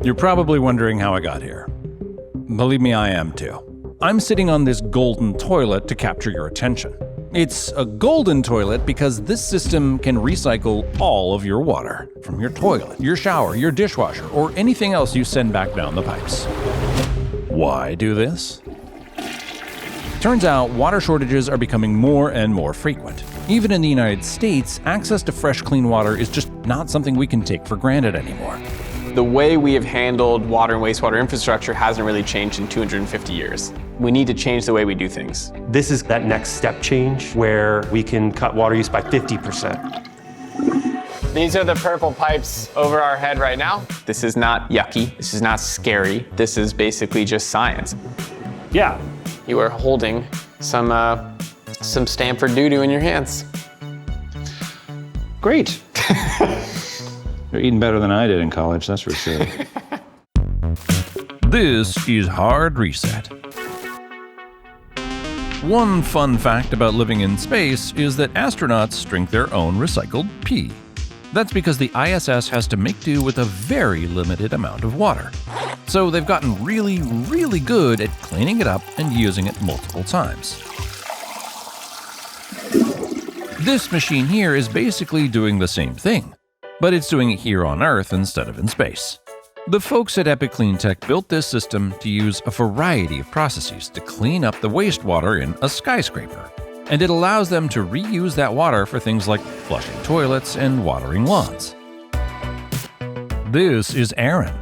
You're probably wondering how I got here. Believe me, I am too. I'm sitting on this golden toilet to capture your attention. It's a golden toilet because this system can recycle all of your water, from your toilet, your shower, your dishwasher, or anything else you send back down the pipes. Why do this? Turns out water shortages are becoming more and more frequent. Even in the United States, access to fresh, clean water is just not something we can take for granted anymore. The way we have handled water and wastewater infrastructure hasn't really changed in 250 years. We need to change the way we do things. This is that next step change where we can cut water use by 50%. These are the purple pipes over our head right now. This is not yucky. This is not scary. This is basically just science. Yeah. You are holding some Stanford doo-doo in your hands. Great. You're eating better than I did in college, that's for sure. This is Hard Reset. One fun fact about living in space is that astronauts drink their own recycled pee. That's because the ISS has to make do with a very limited amount of water. So they've gotten really, really good at cleaning it up and using it multiple times. This machine here is basically doing the same thing, but it's doing it here on Earth instead of in space. The folks at Cleantec built this system to use a variety of processes to clean up the wastewater in a skyscraper, and it allows them to reuse that water for things like flushing toilets and watering lawns. This is Aaron.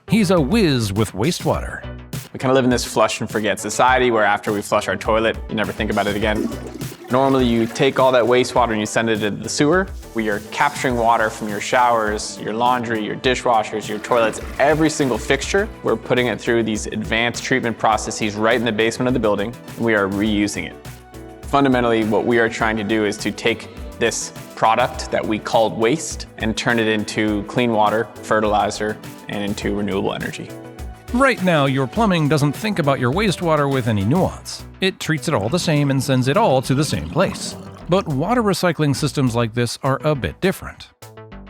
He's a whiz with wastewater. We kind of live in this flush and forget society where after we flush our toilet, you never think about it again. Normally you take all that wastewater and you send it to the sewer. We are capturing water from your showers, your laundry, your dishwashers, your toilets, every single fixture. We're putting it through these advanced treatment processes right in the basement of the building, and we are reusing it. Fundamentally, what we are trying to do is to take this product that we called waste and turn it into clean water, fertilizer, and into renewable energy. Right now, your plumbing doesn't think about your wastewater with any nuance. It treats it all the same and sends it all to the same place. But water recycling systems like this are a bit different.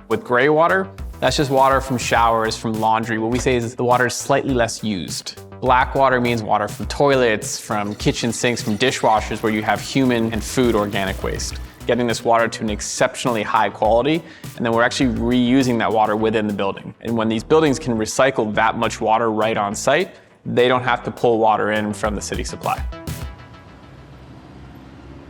With gray water, that's just water from showers, from laundry. What we say is the water is slightly less used. Black water means water from toilets, from kitchen sinks, from dishwashers where you have human and food organic waste. Getting this water to an exceptionally high quality, and then we're actually reusing that water within the building. And when these buildings can recycle that much water right on site, they don't have to pull water in from the city supply.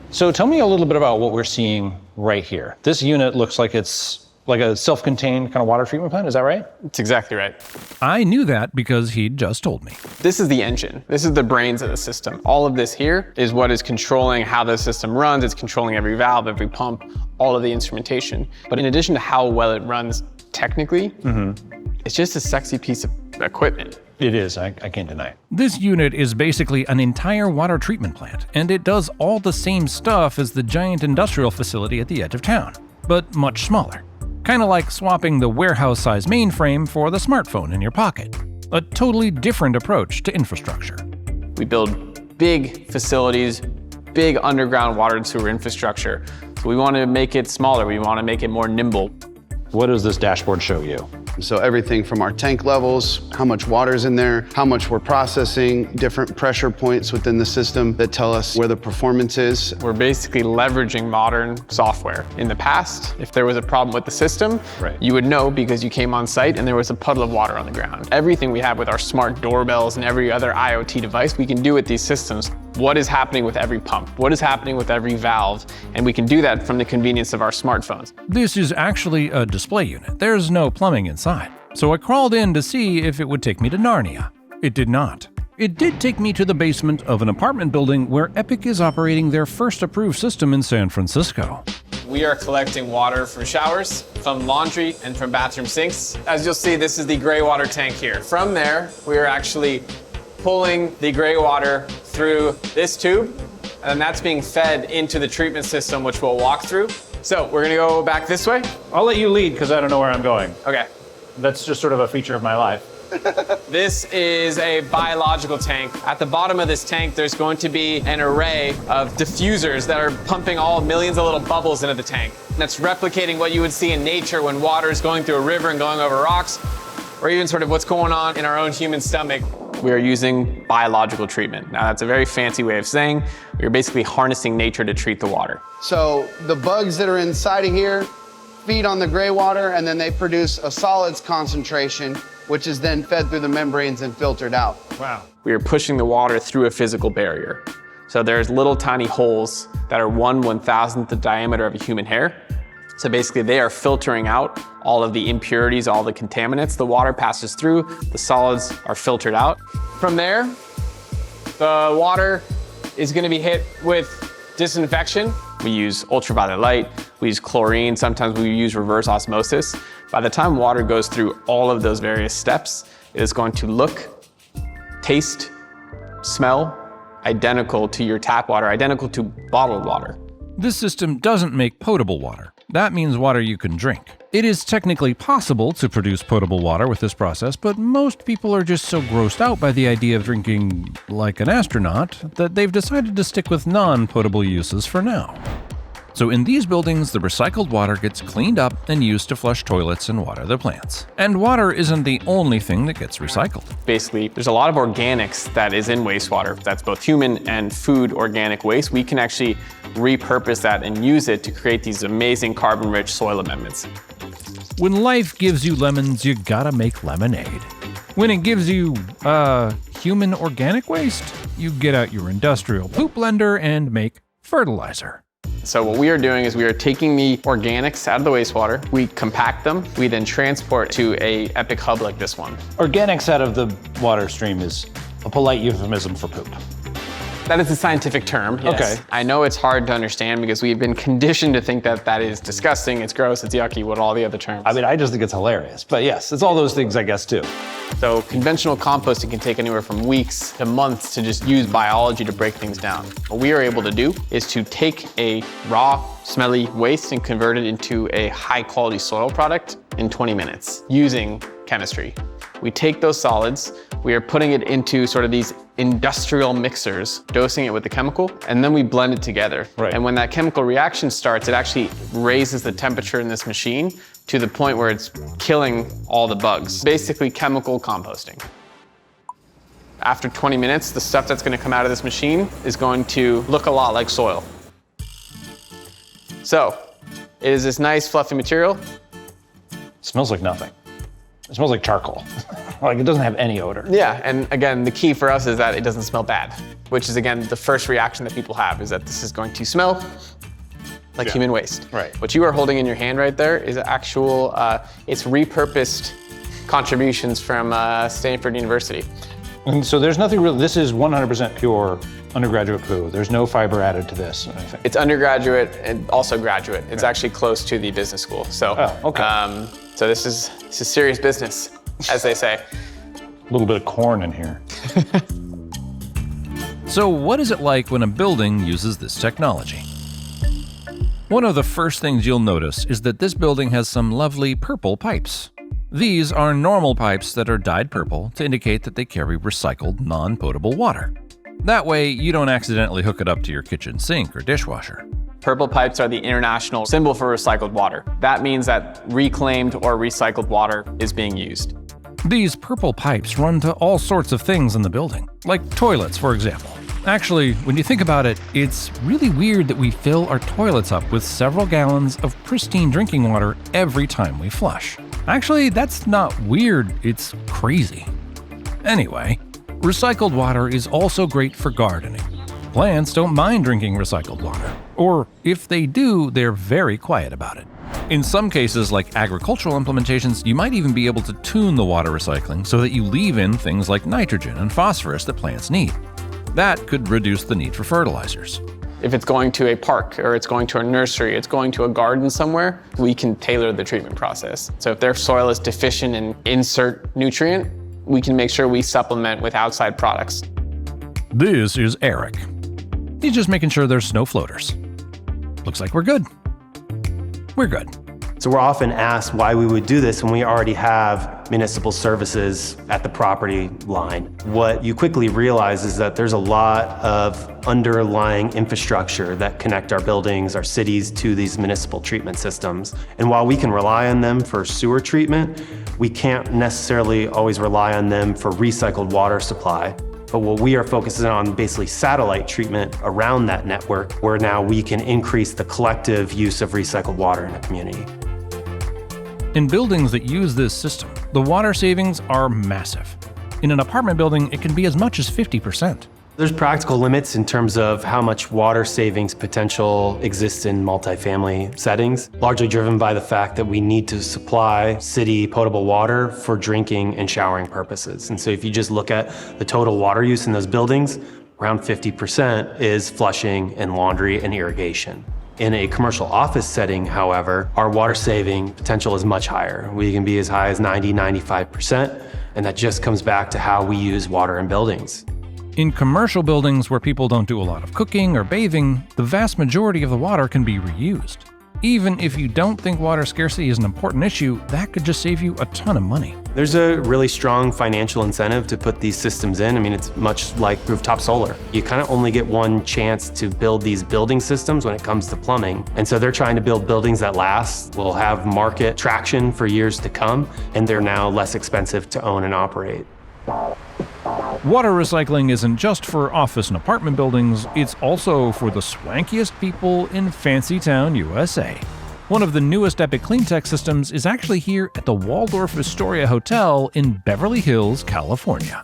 So tell me a little bit about what we're seeing right here. This unit looks like it's like a self-contained kind of water treatment plant, is that right? That's exactly right. I knew that because he'd just told me. This is the engine. This is the brains of the system. All of this here is what is controlling how the system runs. It's controlling every valve, every pump, all of the instrumentation. But in addition to how well it runs technically, it's just a sexy piece of equipment. It is, I can't deny it. This unit is basically an entire water treatment plant, and it does all the same stuff as the giant industrial facility at the edge of town, but much smaller. Kind of like swapping the warehouse-sized mainframe for the smartphone in your pocket. A totally different approach to infrastructure. We build big facilities, big underground water and sewer infrastructure. So we want to make it smaller. We want to make it more nimble. What does this dashboard show you? So everything from our tank levels, how much water's in there, how much we're processing, different pressure points within the system that tell us where the performance is. We're basically leveraging modern software. In the past, if there was a problem with the system, you would know because you came on site and there was a puddle of water on the ground. Everything we have with our smart doorbells and every other IoT device, we can do with these systems. What is happening with every pump? What is happening with every valve? And we can do that from the convenience of our smartphones. This is actually a display unit. There's no plumbing inside. So I crawled in to see if it would take me to Narnia. It did not. It did take me to the basement of an apartment building where Epic is operating their first approved system in San Francisco. We are collecting water from showers, from laundry, and from bathroom sinks. As you'll see, this is the gray water tank here. From there, we are actually pulling the gray water through this tube, and that's being fed into the treatment system, which we'll walk through. So we're gonna go back this way. I'll let you lead because I don't know where I'm going. Okay. That's just sort of a feature of my life. This is a biological tank. At the bottom of this tank, there's going to be an array of diffusers that are pumping all millions of little bubbles into the tank. That's replicating what you would see in nature when water is going through a river and going over rocks. or even sort of what's going on in our own human stomach, we are using biological treatment. Now that's a very fancy way of saying we're basically harnessing nature to treat the water. So the bugs that are inside of here feed on the gray water, and then they produce a solids concentration, which is then fed through the membranes and filtered out. Wow. We are pushing the water through a physical barrier. So there's little tiny holes that are 1/1000th the diameter of a human hair. So basically they are filtering out all of the impurities, all the contaminants. The water passes through, the solids are filtered out. From there, the water is gonna be hit with disinfection. We use ultraviolet light, we use chlorine, sometimes we use reverse osmosis. By the time water goes through all of those various steps, it is going to look, taste, smell identical to your tap water, identical to bottled water. This system doesn't make potable water. That means water you can drink. It is technically possible to produce potable water with this process, but most people are just so grossed out by the idea of drinking like an astronaut that they've decided to stick with non-potable uses for now. So in these buildings, the recycled water gets cleaned up and used to flush toilets and water the plants. And water isn't the only thing that gets recycled. Basically, there's a lot of organics that is in wastewater. That's both human and food organic waste. We can actually repurpose that and use it to create these amazing carbon-rich soil amendments. When life gives you lemons, you gotta make lemonade. When it gives you, human organic waste, you get out your industrial poop blender and make fertilizer. So what we are doing is we are taking the organics out of the wastewater, we compact them, we then transport to a epic hub like this one. Organics out of the water stream is a polite euphemism for poop. That is a scientific term, yes. Okay. I know it's hard to understand because we've been conditioned to think that that is disgusting, it's gross, it's yucky, what all the other terms. I mean, I just think it's hilarious, but yes, it's all those things, I guess, too. So conventional composting can take anywhere from weeks to months to just use biology to break things down. What we are able to do is to take a raw, smelly waste and convert it into a high quality soil product in 20 minutes using chemistry. We take those solids, we are putting it into sort of these industrial mixers, dosing it with the chemical, and then we blend it together. Right. And when that chemical reaction starts, it actually raises the temperature in this machine to the point where it's killing all the bugs. Basically chemical composting. After 20 minutes, the stuff that's gonna come out of this machine is going to look a lot like soil. So, it is this nice fluffy material. It smells like nothing. It smells like charcoal. Like, it doesn't have any odor. Yeah, and again, the key for us is that it doesn't smell bad, which is again, the first reaction that people have is that this is going to smell like human waste. Right. What you are holding in your hand right there is actual, it's repurposed contributions from Stanford University. And so there's nothing real, this is 100% pure undergraduate poo. There's no fiber added to this or anything. It's undergraduate and also graduate. It's actually close to the business school. So, so this is serious business, as they say. A little bit of corn in here. So what is it like when a building uses this technology? One of the first things you'll notice is that this building has some lovely purple pipes. These are normal pipes that are dyed purple to indicate that they carry recycled, non-potable water. That way, you don't accidentally hook it up to your kitchen sink or dishwasher. Purple pipes are the international symbol for recycled water. That means that reclaimed or recycled water is being used. These purple pipes run to all sorts of things in the building, like toilets, for example. Actually, when you think about it, it's really weird that we fill our toilets up with several gallons of pristine drinking water every time we flush. Actually, that's not weird, it's crazy. Anyway, recycled water is also great for gardening. Plants don't mind drinking recycled water, or if they do, they're very quiet about it. In some cases, like agricultural implementations, you might even be able to tune the water recycling so that you leave in things like nitrogen and phosphorus that plants need. That could reduce the need for fertilizers. If it's going to a park or it's going to a nursery, it's going to a garden somewhere, we can tailor the treatment process. So if their soil is deficient in insert nutrient, we can make sure we supplement with outside products. This is Eric. He's just making sure there's no floaters. Looks like we're good. We're good. So we're often asked why we would do this when we already have municipal services at the property line. What you quickly realize is that there's a lot of underlying infrastructure that connect our buildings, our cities to these municipal treatment systems. And while we can rely on them for sewer treatment, we can't necessarily always rely on them for recycled water supply. But what we are focusing on basically satellite treatment around that network, where now we can increase the collective use of recycled water in a community. In buildings that use this system, the water savings are massive. In an apartment building, it can be as much as 50%. There's practical limits in terms of how much water savings potential exists in multifamily settings, largely driven by the fact that we need to supply city potable water for drinking and showering purposes. And so if you just look at the total water use in those buildings, around 50% is flushing and laundry and irrigation. In a commercial office setting, however, our water saving potential is much higher. We can be as high as 90–95%, and that just comes back to how we use water in buildings. In commercial buildings where people don't do a lot of cooking or bathing, the vast majority of the water can be reused. Even if you don't think water scarcity is an important issue, that could just save you a ton of money. There's a really strong financial incentive to put these systems in. I mean, it's much like rooftop solar. You kind of only get one chance to build these building systems when it comes to plumbing. And so they're trying to build buildings that last, will have market traction for years to come, and they're now less expensive to own and operate. Water recycling isn't just for office and apartment buildings, it's also for the swankiest people in Fancy Town, USA. One of the newest Epic Cleantec systems is actually here at the Waldorf Astoria Hotel in Beverly Hills, California.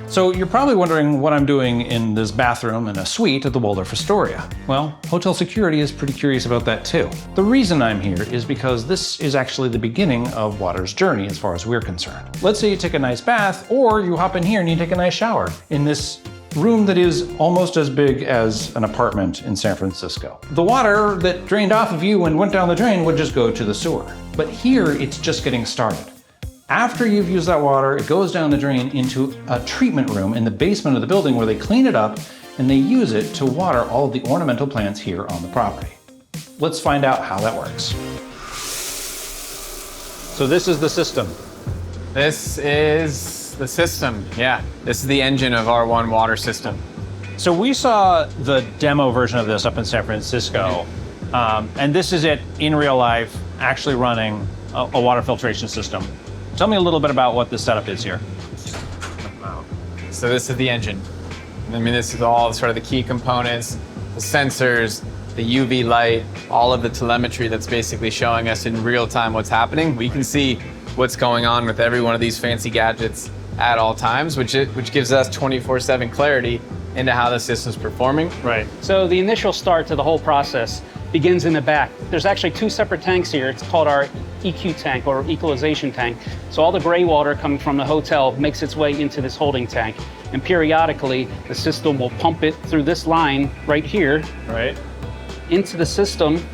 So you're probably wondering what I'm doing in this bathroom in a suite at the Waldorf Astoria. Well, hotel security is pretty curious about that too. The reason I'm here is because this is actually the beginning of water's journey as far as we're concerned. Let's say you take a nice bath, or you hop in here and you take a nice shower in this room that is almost as big as an apartment in San Francisco. The water that drained off of you and went down the drain would just go to the sewer. But here, it's just getting started. After you've used that water, it goes down the drain into a treatment room in the basement of the building where they clean it up and they use it to water all of the ornamental plants here on the property. Let's find out how that works. So this is the system. This is the system, yeah. This is the engine of our one water system. So we saw the demo version of this up in San Francisco, and this is it in real life, actually running a water filtration system. Tell me a little bit about what the setup is here. So this is the engine. I mean, this is all sort of the key components, the sensors, the UV light, all of the telemetry that's basically showing us in real time what's happening. We can see what's going on with every one of these fancy gadgets at all times, which gives us 24/7 clarity into how the system's performing. Right. So the initial start to the whole process begins in the back. There's actually two separate tanks here. It's called our EQ tank or equalization tank. So all the gray water coming from the hotel makes its way into this holding tank. And periodically, the system will pump it through this line right here, Right. into the system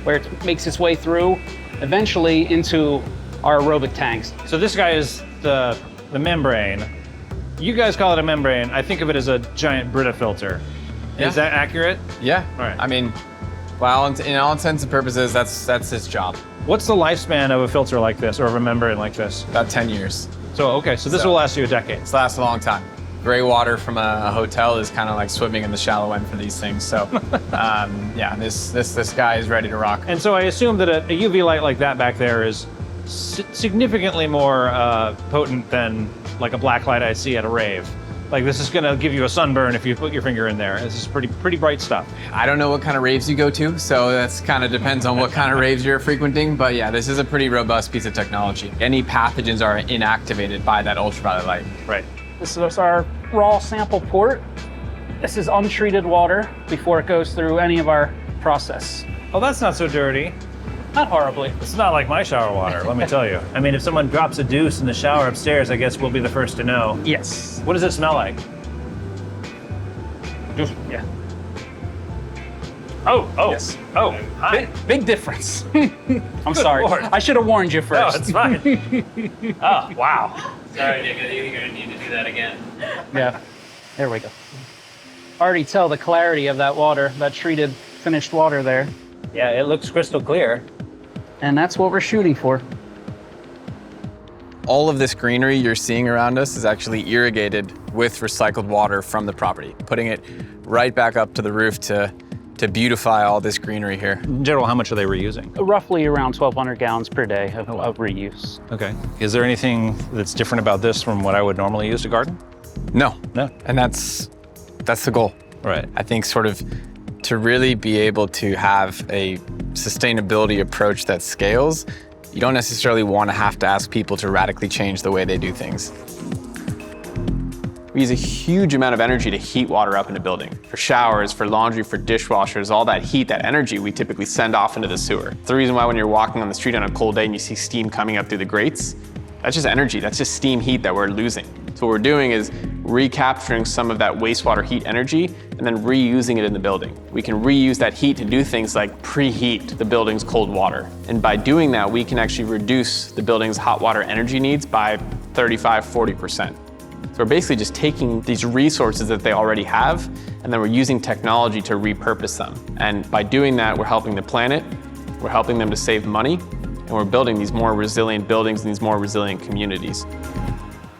where it makes its way through, eventually into our aerobic tanks. So this guy is the membrane. You guys call it a membrane. I think of it as a giant Brita filter. Yeah. Is that accurate? Yeah. All right. I mean, well, in all intents and purposes, that's its job. What's the lifespan of a filter like this or of a membrane like this? About 10 years. So, okay, so this will last you a decade. It's lasts a long time. Gray water from a hotel is kind of like swimming in the shallow end for these things. So, yeah, this guy is ready to rock. And so I assume that a UV light like that back there is significantly more potent than like a black light I see at a rave. Like this is gonna give you a sunburn if you put your finger in there. This is pretty bright stuff. I don't know what kind of raves you go to, so that's kind of depends on what kind of raves you're frequenting. But yeah, this is a pretty robust piece of technology. Any pathogens are inactivated by that ultraviolet light. Right. This is our raw sample port. This is untreated water before it goes through any of our process. Oh, that's not so dirty. Not horribly. It's not like my shower water, let me tell you. I mean, if someone drops a deuce in the shower upstairs, I guess we'll be the first to know. Yes. What does it smell like? Yeah. Oh. Yes. Oh, hi. Big difference. I'm sorry. Lord. I should have warned you No, first. it's fine. Oh, wow. Sorry, Nick, you're gonna need to do that again. Yeah. There we go. Already tell the clarity of that water, that treated, finished water there. Yeah, it looks crystal clear. And that's what we're shooting for. All of this greenery you're seeing around us is actually irrigated with recycled water from the property, putting it right back up to the roof to beautify all this greenery here. In general, how much are they reusing? Roughly around 1,200 gallons per day of reuse. Okay. Is there anything that's different about this from what I would normally use to garden? No. No. And that's the goal. Right. I think sort of to really be able to have a sustainability approach that scales, you don't necessarily want to have to ask people to radically change the way they do things. We use a huge amount of energy to heat water up in a building. For showers, for laundry, for dishwashers, all that heat, that energy, we typically send off into the sewer. It's the reason why when you're walking on the street on a cold day and you see steam coming up through the grates, that's just energy, that's just steam heat that we're losing. So what we're doing is recapturing some of that wastewater heat energy and then reusing it in the building. We can reuse that heat to do things like preheat the building's cold water. And by doing that, we can actually reduce the building's hot water energy needs by 35–40%. So we're basically just taking these resources that they already have, and then we're using technology to repurpose them. And by doing that, we're helping the planet, we're helping them to save money, and we're building these more resilient buildings and these more resilient communities.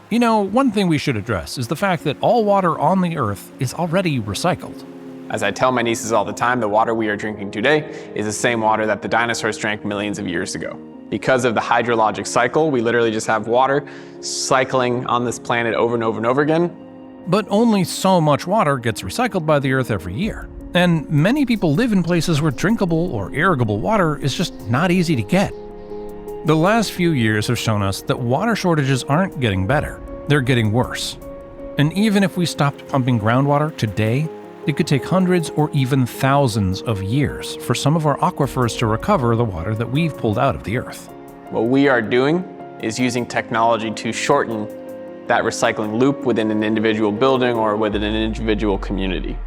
You know, one thing we should address is the fact that all water on the Earth is already recycled. As I tell my nieces all the time, the water we are drinking today is the same water that the dinosaurs drank millions of years ago. Because of the hydrologic cycle, we literally just have water cycling on this planet over and over and over again. But only so much water gets recycled by the Earth every year. And many people live in places where drinkable or irrigable water is just not easy to get. The last few years have shown us that water shortages aren't getting better, they're getting worse. And even if we stopped pumping groundwater today, it could take hundreds or even thousands of years for some of our aquifers to recover the water that we've pulled out of the Earth. What we are doing is using technology to shorten that recycling loop within an individual building or within an individual community.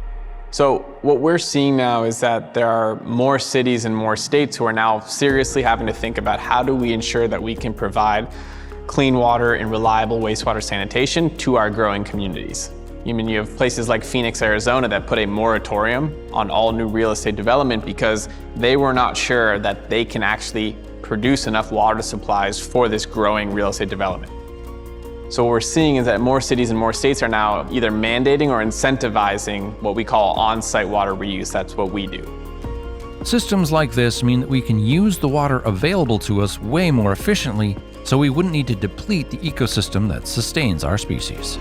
So what we're seeing now is that there are more cities and more states who are now seriously having to think about how do we ensure that we can provide clean water and reliable wastewater sanitation to our growing communities. I mean, you have places like Phoenix, Arizona that put a moratorium on all new real estate development because they were not sure that they can actually produce enough water supplies for this growing real estate development. So what we're seeing is that more cities and more states are now either mandating or incentivizing what we call on-site water reuse. That's what we do. Systems like this mean that we can use the water available to us way more efficiently, so we wouldn't need to deplete the ecosystem that sustains our species.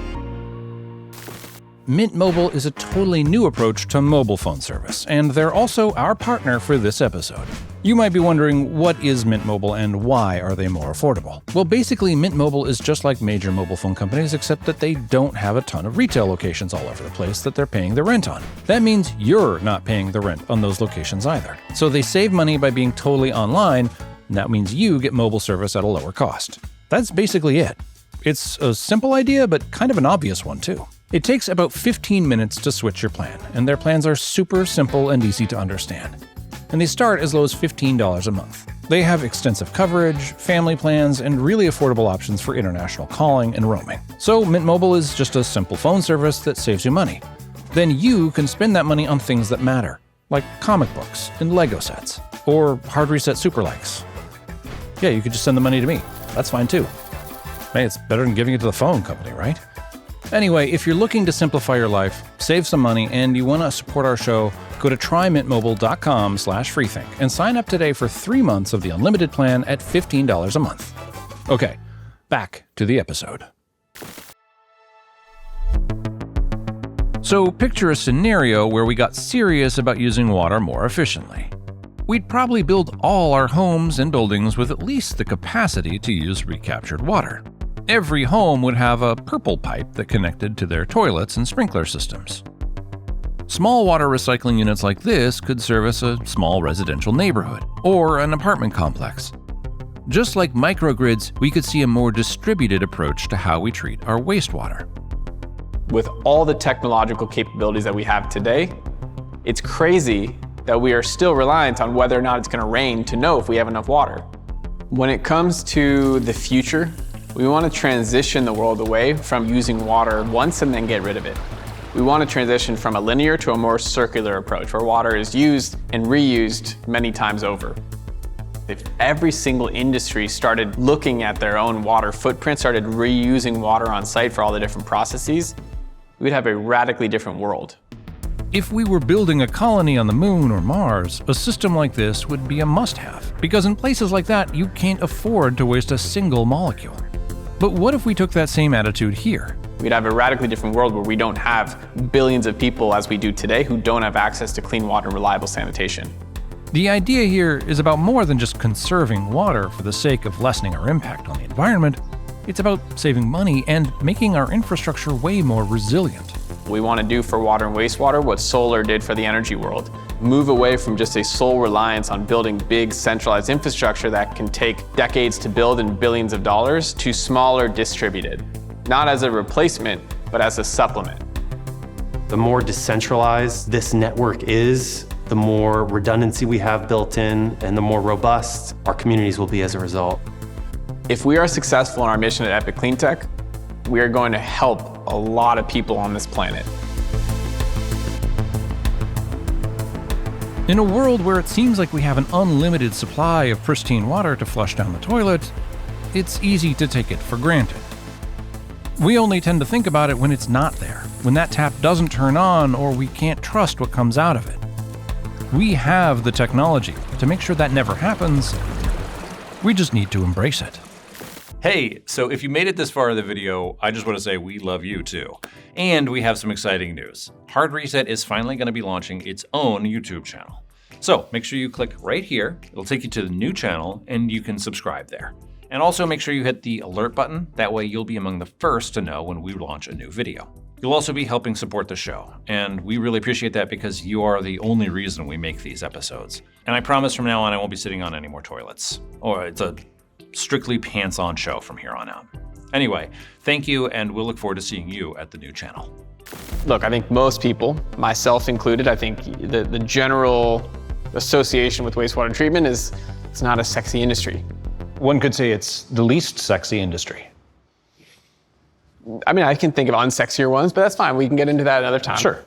Mint Mobile is a totally new approach to mobile phone service, and they're also our partner for this episode. You might be wondering, what is Mint Mobile and why are they more affordable? Well, basically, Mint Mobile is just like major mobile phone companies, except that they don't have a ton of retail locations all over the place that they're paying the rent on. That means you're not paying the rent on those locations either. So they save money by being totally online, and that means you get mobile service at a lower cost. That's basically it. It's a simple idea, but kind of an obvious one too. It takes about 15 minutes to switch your plan, and their plans are super simple and easy to understand. And they start as low as $15 a month. They have extensive coverage, family plans, and really affordable options for international calling and roaming. So Mint Mobile is just a simple phone service that saves you money. Then you can spend that money on things that matter, like comic books and Lego sets, or hard reset super likes. Yeah, you could just send the money to me. That's fine too. Hey, it's better than giving it to the phone company, right? Anyway, if you're looking to simplify your life, save some money, and you want to support our show, go to trymintmobile.com/freethink and sign up today for 3 months of the unlimited plan at $15 a month. Okay, back to the episode. So picture a scenario where we got serious about using water more efficiently. We'd probably build all our homes and buildings with at least the capacity to use recaptured water. Every home would have a purple pipe that connected to their toilets and sprinkler systems. Small water recycling units like this could service a small residential neighborhood or an apartment complex. Just like microgrids, we could see a more distributed approach to how we treat our wastewater. With all the technological capabilities that we have today, it's crazy that we are still reliant on whether or not it's going to rain to know if we have enough water. When it comes to the future, we want to transition the world away from using water once and then get rid of it. We want to transition from a linear to a more circular approach where water is used and reused many times over. If every single industry started looking at their own water footprint, started reusing water on site for all the different processes, we'd have a radically different world. If we were building a colony on the moon or Mars, a system like this would be a must-have, because in places like that, you can't afford to waste a single molecule. But what if we took that same attitude here? We'd have a radically different world where we don't have billions of people as we do today who don't have access to clean water and reliable sanitation. The idea here is about more than just conserving water for the sake of lessening our impact on the environment. It's about saving money and making our infrastructure way more resilient. We want to do for water and wastewater what solar did for the energy world. Move away from just a sole reliance on building big centralized infrastructure that can take decades to build and billions of dollars to smaller distributed, not as a replacement, but as a supplement. The more decentralized this network is, the more redundancy we have built in, and the more robust our communities will be as a result. If we are successful in our mission at Epic Cleantec, we are going to help a lot of people on this planet. In a world where it seems like we have an unlimited supply of pristine water to flush down the toilet, it's easy to take it for granted. We only tend to think about it when it's not there, when that tap doesn't turn on or we can't trust what comes out of it. We have the technology to make sure that never happens. We just need to embrace it. Hey, so if you made it this far in the video, I just want to say we love you too. And we have some exciting news. Hard Reset is finally going to be launching its own YouTube channel. So make sure you click right here. It'll take you to the new channel and you can subscribe there. And also make sure you hit the alert button. That way you'll be among the first to know when we launch a new video. You'll also be helping support the show, and we really appreciate that because you are the only reason we make these episodes. And I promise from now on I won't be sitting on any more toilets. Or it's a strictly pants-on show from here on out. Anyway, thank you, and we'll look forward to seeing you at the new channel. Look, I think most people, myself included, I think the general association with wastewater treatment is it's not a sexy industry. One could say it's the least sexy industry. I mean, I can think of unsexier ones, but that's fine. We can get into that another time. Sure.